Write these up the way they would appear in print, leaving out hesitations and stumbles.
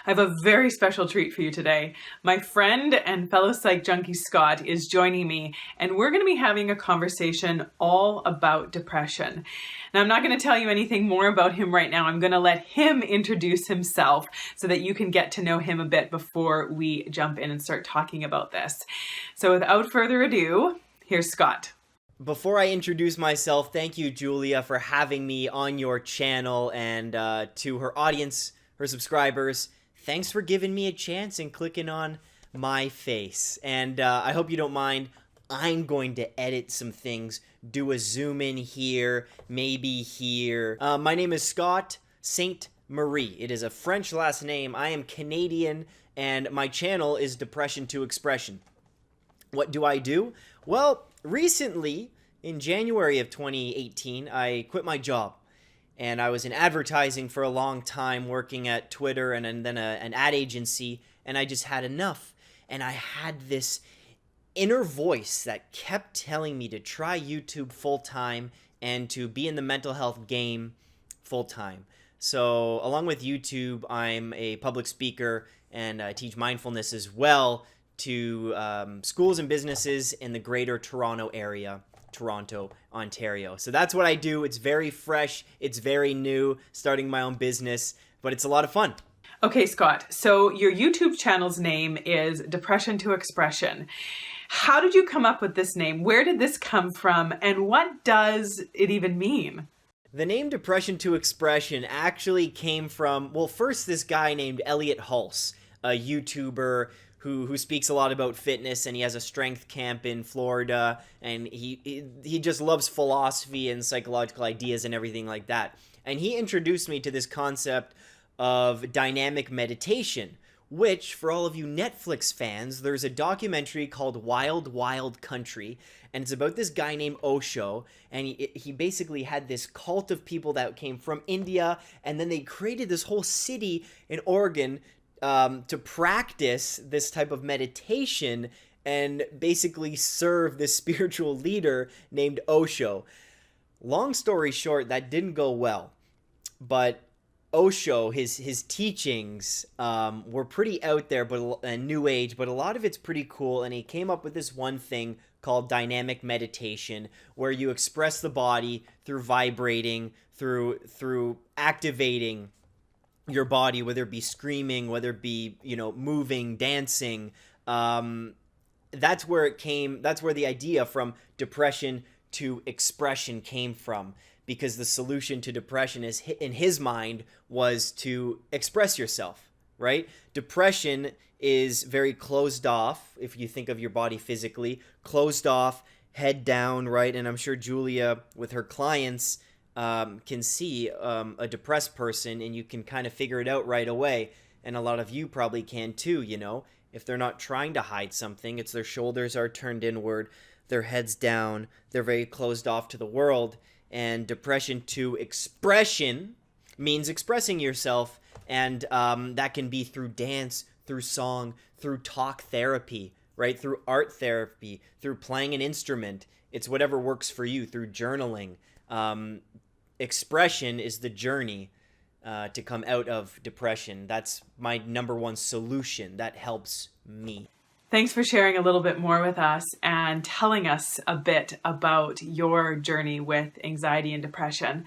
I have a very special treat for you today. My friend and fellow psych junkie Scott is joining me, and we're going to be having a conversation all about depression. Now, I'm not going to tell you anything more about him right now. I'm going to let him introduce himself so that you can get to know him a bit before we jump in and start talking about this. So without further ado, here's Scott. Before I introduce myself, thank you, Julia, for having me on your channel, and to her audience, her subscribers, thanks for giving me a chance and clicking on my face. And I hope you don't mind. I'm going to edit some things, do a zoom in here, maybe here. My name is Scott Ste Marie. It is a French last name. I am Canadian, and my channel is Depression to Expression. What do I do? Well, recently, in January of 2018, I quit my job. And I was in advertising for a long time, working at Twitter and then an ad agency, and I just had enough. And I had this inner voice that kept telling me to try YouTube full-time and to be in the mental health game full-time. So along with YouTube, I'm a public speaker and I teach mindfulness as well to schools and businesses in the greater Toronto area, Toronto, Ontario. So that's what I do. It's very fresh. It's very new, starting my own business, but it's a lot of fun. Okay, Scott, so your YouTube channel's name is Depression to Expression. How did you come up with this name? Where did this come from? And what does it even mean? The name Depression to Expression actually came from, well, first this guy named Elliot Hulse, a YouTuber who speaks a lot about fitness, and he has a strength camp in Florida, and he just loves philosophy and psychological ideas and everything like that. And he introduced me to this concept of dynamic meditation, which, for all of you Netflix fans, there's a documentary called Wild Wild Country, and it's about this guy named Osho, and he basically had this cult of people that came from India, and then they created this whole city in Oregon to practice this type of meditation and basically serve this spiritual leader named Osho. Long story short, that didn't go well, but Osho, his teachings were pretty out there, but new age, but a lot of it's pretty cool, and he came up with this one thing called dynamic meditation, where you express the body through vibrating, through activating your body, whether it be screaming, whether it be, moving, dancing. That's where it came. That's where the idea from depression to expression came from, because the solution to depression is, in his mind, was to express yourself, right? Depression is very closed off. If you think of your body physically, closed off, head down, right? And I'm sure Julia, with her clients, can see a depressed person, and you can kind of figure it out right away. And a lot of you probably can too, if they're not trying to hide something, it's their shoulders are turned inward, their heads down, they're very closed off to the world. And depression to expression means expressing yourself, and that can be through dance, through song, through talk therapy, right? Through art therapy, through playing an instrument. It's whatever works for you, through journaling. Expression is the journey to come out of depression. That's my number one solution. That helps me. Thanks for sharing a little bit more with us and telling us a bit about your journey with anxiety and depression.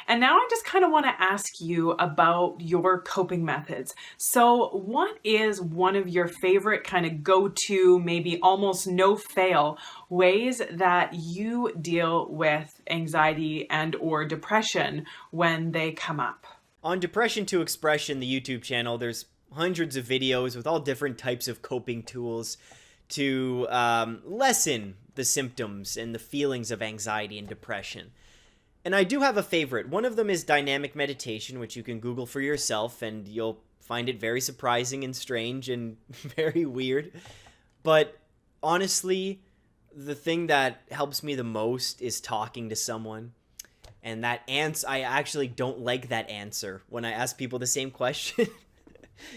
And now I just kind of want to ask you about your coping methods. So what is one of your favorite kind of go-to, maybe almost no-fail ways that you deal with anxiety and or depression when they come up? On Depression to Expression, the YouTube channel, there's hundreds of videos with all different types of coping tools to lessen the symptoms and the feelings of anxiety and depression. And I do have a favorite. One of them is dynamic meditation, which you can Google for yourself, and you'll find it very surprising and strange and very weird. But honestly, the thing that helps me the most is talking to someone. And that answer, I actually don't like that answer when I ask people the same question.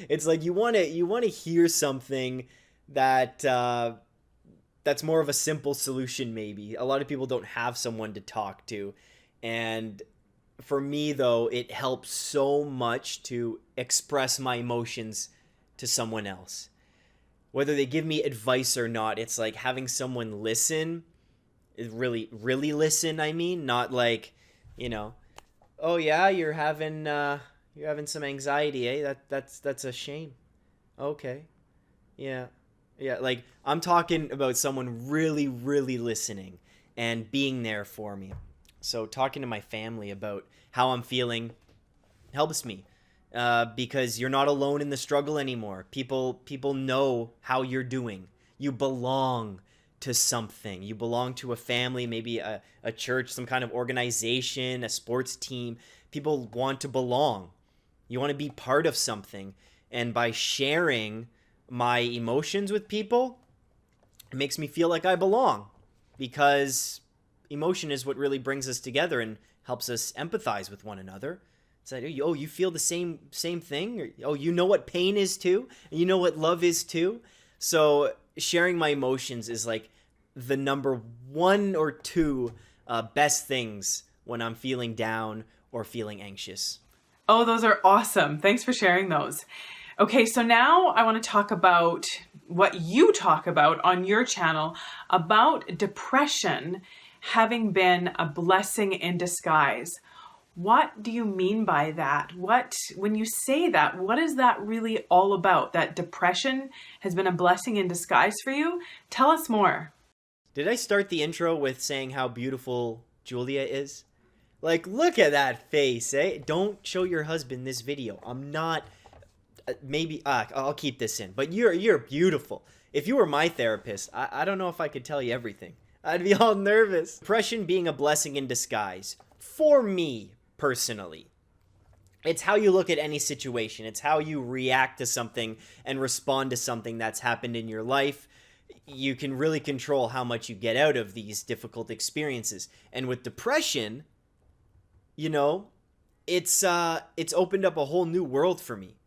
It's like you want to hear something that that's more of a simple solution maybe. A lot of people don't have someone to talk to, and For me, though, it helps so much to express my emotions to someone else. Whether they give me advice or not, it's like having someone listen, really, really listen, I mean, not like, you know, oh yeah, you're having some anxiety, eh? That's a shame. Okay. Yeah. Yeah, like I'm talking about someone really, really listening and being there for me. So talking to my family about how I'm feeling helps me, because you're not alone in the struggle anymore. People know how you're doing. You belong to something. You belong to a family, maybe a church, some kind of organization, a sports team. People want to belong. You want to be part of something. And by sharing my emotions with people, it makes me feel like I belong, because emotion is what really brings us together and helps us empathize with one another. It's like, oh, you feel the same thing? Or, oh, you know what pain is too? And you know what love is too? So sharing my emotions is like the number one or two best things when I'm feeling down or feeling anxious. Oh, those are awesome. Thanks for sharing those. Okay, so now I want to talk about what you talk about on your channel about depression having been a blessing in disguise. What do you mean by that? When you say that, what is that really all about? That depression has been a blessing in disguise for you? Tell us more. Did I start the intro with saying how beautiful Julia is? Like, look at that face, eh? Don't show your husband this video. I'm not... maybe... I'll keep this in. But you're beautiful. If you were my therapist, I don't know if I could tell you everything. I'd be all nervous. Depression being a blessing in disguise. For me, personally. It's how you look at any situation. It's how you react to something and respond to something that's happened in your life. You can really control how much you get out of these difficult experiences. And with depression, you know, it's opened up a whole new world for me.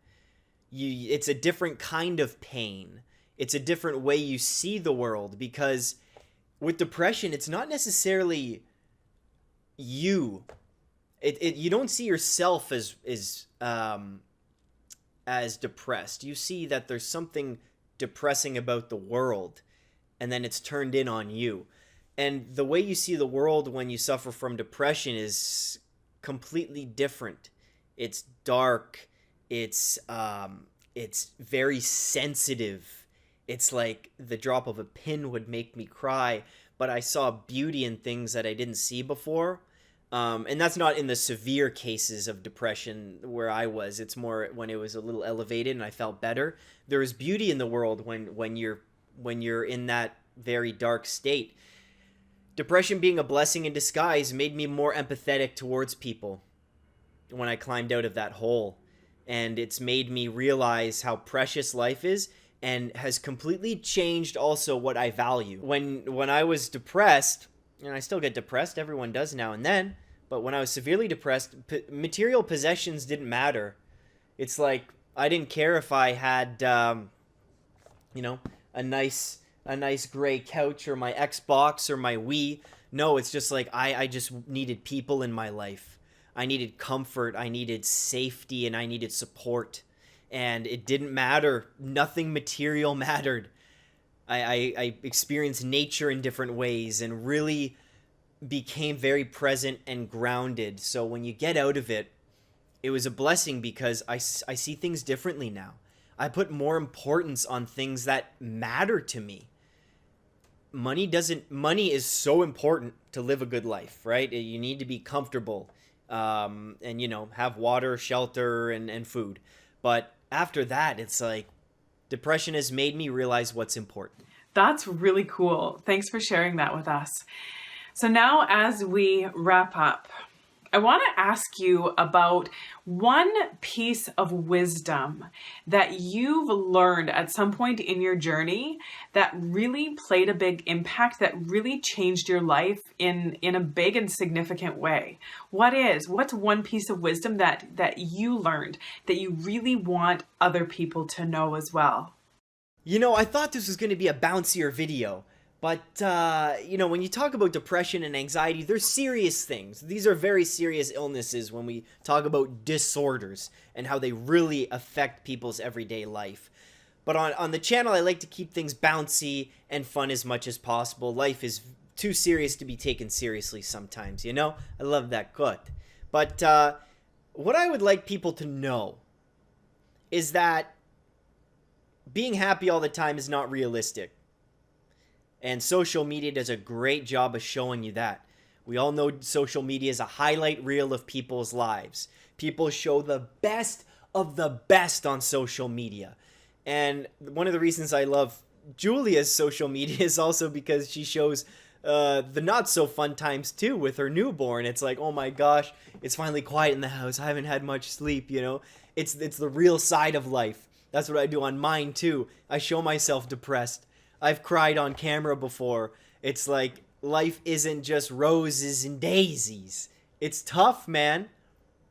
It's a different kind of pain. It's a different way you see the world, because with depression, it's not necessarily you. You don't see yourself as depressed. You see that there's something depressing about the world, and then it's turned in on you. And the way you see the world when you suffer from depression is completely different. It's dark. It's very sensitive. It's like the drop of a pin would make me cry, but I saw beauty in things that I didn't see before. And that's not in the severe cases of depression where I was. It's more when it was a little elevated and I felt better. There is beauty in the world when you're in that very dark state. Depression being a blessing in disguise made me more empathetic towards people when I climbed out of that hole. And it's made me realize how precious life is, and has completely changed also what I value. When I was depressed, and I still get depressed, everyone does now and then, but when I was severely depressed, material possessions didn't matter. It's like I didn't care if I had a nice gray couch or my Xbox or my Wii. No, it's just like I just needed people in my life. I needed comfort, I needed safety, and I needed support. And it didn't matter. Nothing material mattered. I experienced nature in different ways and really became very present and grounded. So when you get out of it, it was a blessing, because I see things differently now. I put more importance on things that matter to me. Money is so important to live a good life, right? You need to be comfortable, and have water, shelter, and food. But after that, it's like depression has made me realize what's important. That's really cool. Thanks for sharing that with us. So now, as we wrap up, I want to ask you about one piece of wisdom that you've learned at some point in your journey that really played a big impact, that really changed your life in a big and significant way. What's one piece of wisdom that you learned that you really want other people to know as well? I thought this was going to be a bouncier video, But, when you talk about depression and anxiety, they're serious things. These are very serious illnesses when we talk about disorders and how they really affect people's everyday life. But on the channel, I like to keep things bouncy and fun as much as possible. Life is too serious to be taken seriously sometimes, I love that quote. But what I would like people to know is that being happy all the time is not realistic. And social media does a great job of showing you that. We all know social media is a highlight reel of people's lives. People show the best of the best on social media. And one of the reasons I love Julia's social media is also because she shows the not so fun times too with her newborn. It's like, oh my gosh, it's finally quiet in the house. I haven't had much sleep, It's the real side of life. That's what I do on mine too. I show myself depressed. I've cried on camera before. It's like life isn't just roses and daisies. It's tough, man.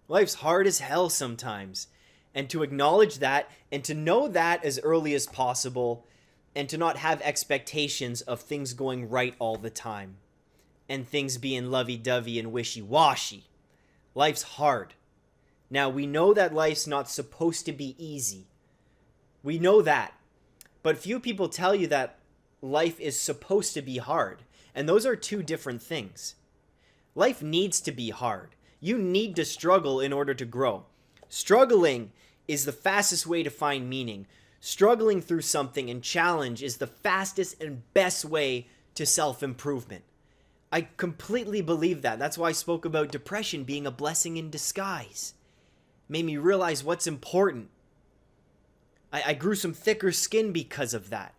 Life's hard as hell sometimes. And to acknowledge that and to know that as early as possible and to not have expectations of things going right all the time and things being lovey-dovey and wishy-washy. Life's hard. Now, we know that life's not supposed to be easy. We know that. But few people tell you that life is supposed to be hard. And those are two different things. Life needs to be hard. You need to struggle in order to grow. Struggling is the fastest way to find meaning. Struggling through something and challenge is the fastest and best way to self-improvement. I completely believe that. That's why I spoke about depression being a blessing in disguise. Made me realize what's important. I grew some thicker skin because of that.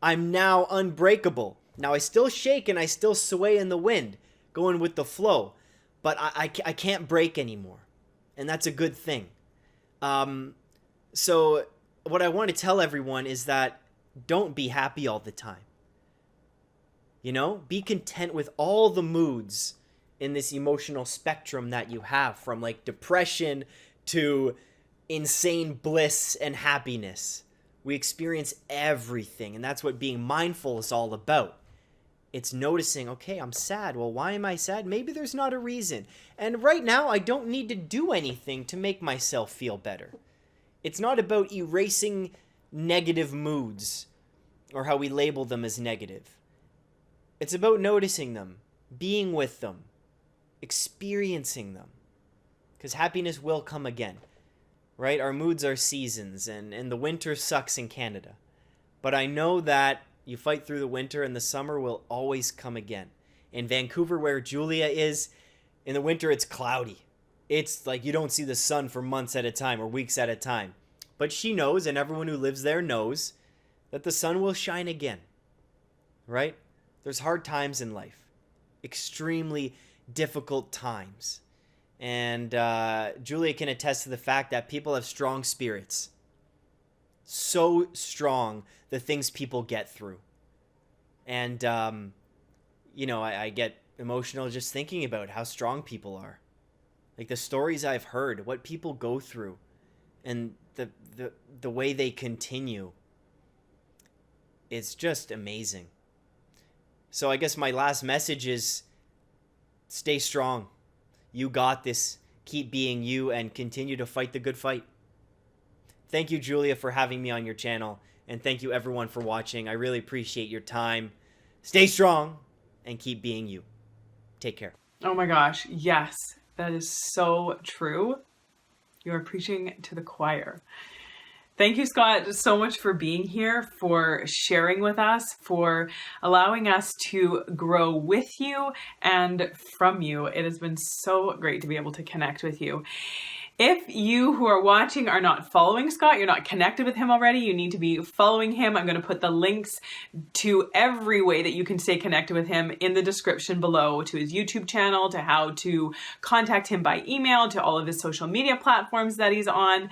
I'm now unbreakable. Now I still shake and I still sway in the wind, going with the flow, but I can't break anymore. And that's a good thing. So what I want to tell everyone is that don't be happy all the time. Be content with all the moods in this emotional spectrum that you have, from like depression to insane bliss and happiness. We experience everything, and that's what being mindful is all about. It's noticing, okay, I'm sad. Well, why am I sad? Maybe there's not a reason. And right now, I don't need to do anything to make myself feel better. It's not about erasing negative moods or how we label them as negative. It's about noticing them, being with them, experiencing them. Because happiness will come again. Right? Our moods are seasons, and the winter sucks in Canada. But I know that you fight through the winter and the summer will always come again. In Vancouver, where Julia is, in the winter it's cloudy. It's like you don't see the sun for months at a time or weeks at a time. But she knows, and everyone who lives there knows, that the sun will shine again. Right? There's hard times in life. Extremely difficult times. And Julia can attest to the fact that people have strong spirits. So strong, the things people get through. And, I get emotional just thinking about how strong people are. Like the stories I've heard, what people go through, and the way they continue. It's just amazing. So I guess my last message is stay strong. You got this. Keep being you and continue to fight the good fight. Thank you, Julia, for having me on your channel. And thank you, everyone, for watching. I really appreciate your time. Stay strong and keep being you. Take care. Oh my gosh. Yes, that is so true. You are preaching to the choir. Thank you, Scott, so much for being here, for sharing with us, for allowing us to grow with you and from you. It has been so great to be able to connect with you. If you who are watching are not following Scott, you're not connected with him already, you need to be following him. I'm going to put the links to every way that you can stay connected with him in the description below, to his YouTube channel, to how to contact him by email, to all of his social media platforms that he's on,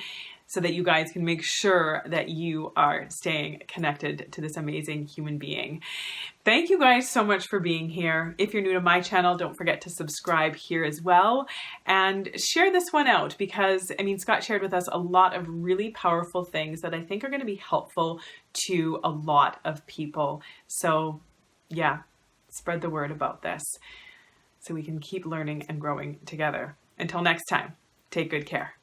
so that you guys can make sure that you are staying connected to this amazing human being. Thank you guys so much for being here. If you're new to my channel, don't forget to subscribe here as well and share this one out, because Scott shared with us a lot of really powerful things that I think are going to be helpful to a lot of people. So Yeah, spread the word about this so we can keep learning and growing together. Until next time, take good care.